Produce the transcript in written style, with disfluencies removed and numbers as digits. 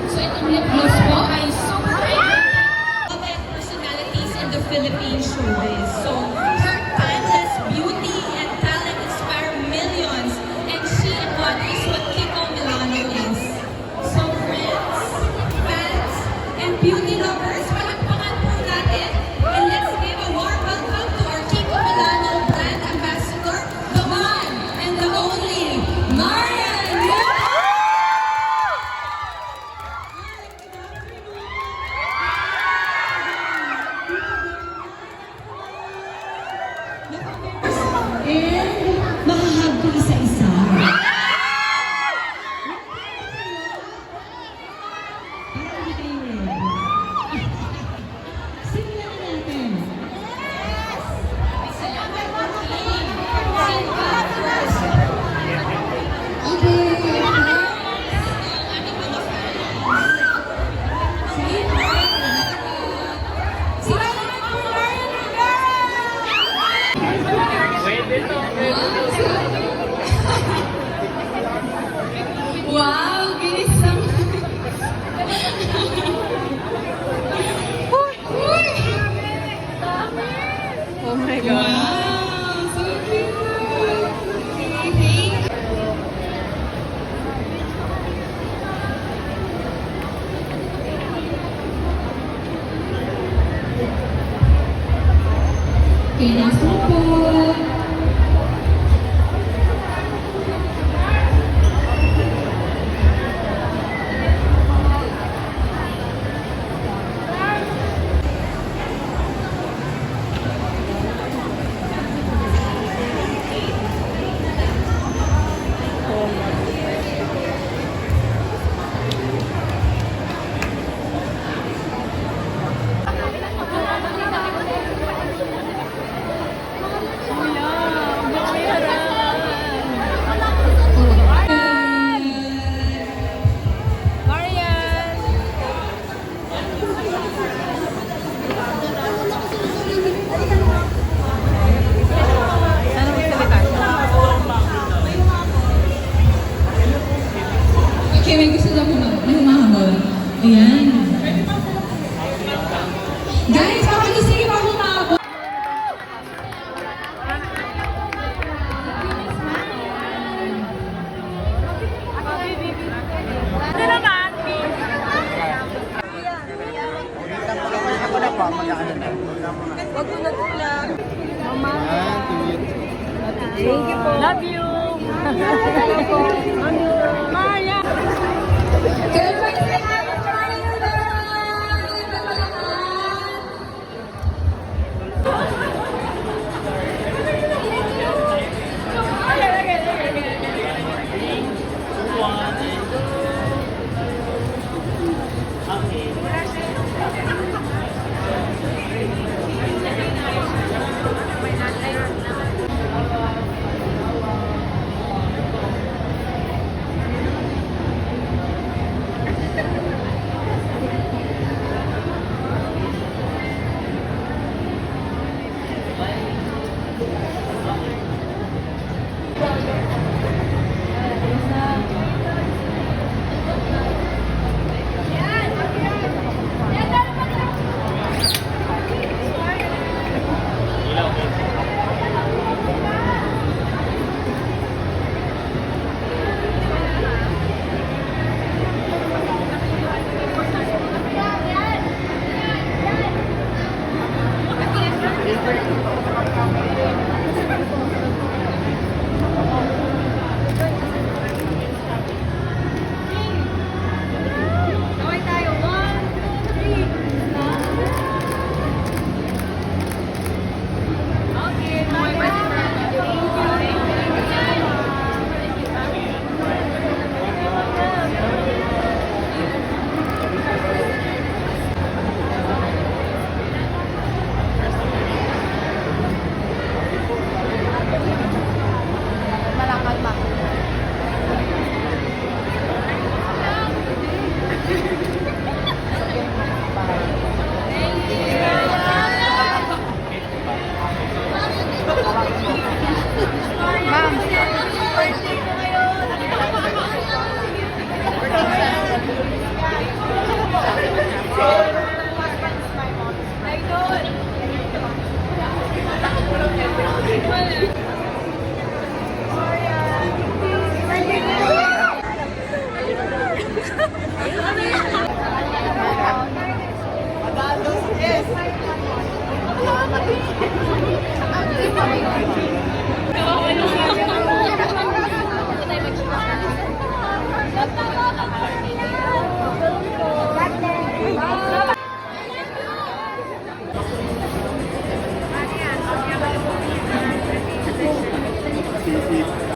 So itong lip gloss po ay super iconic personalities in the Philippine showbiz. So her timeless beauty and talent inspire millions, and she embodies what Kiko Milano is. So friends, fans, and beauty lovers, palakpakan po natin, and let's give a warm welcome to our Kiko Milano brand ambassador, the one and the only Marian. And makahag ko isa-isa. Parang hindi kayo ready. Simulan na natin. Salamat po, King. Sing ka first. Okay. Ang aming mga fans. Sige. Salamat po, Marian Wow, bilis lang. Oh my God. Wow, so cute. Thank you. Okay, next one po. Okay, may gusto daw may humahabol. Ayan. Guys, papagising pa humahabol. Ano naman? Wag mo na tulang. Mama. Thank you po. Love you. Love you. Maya. Good morning, everyone! Malakad ba?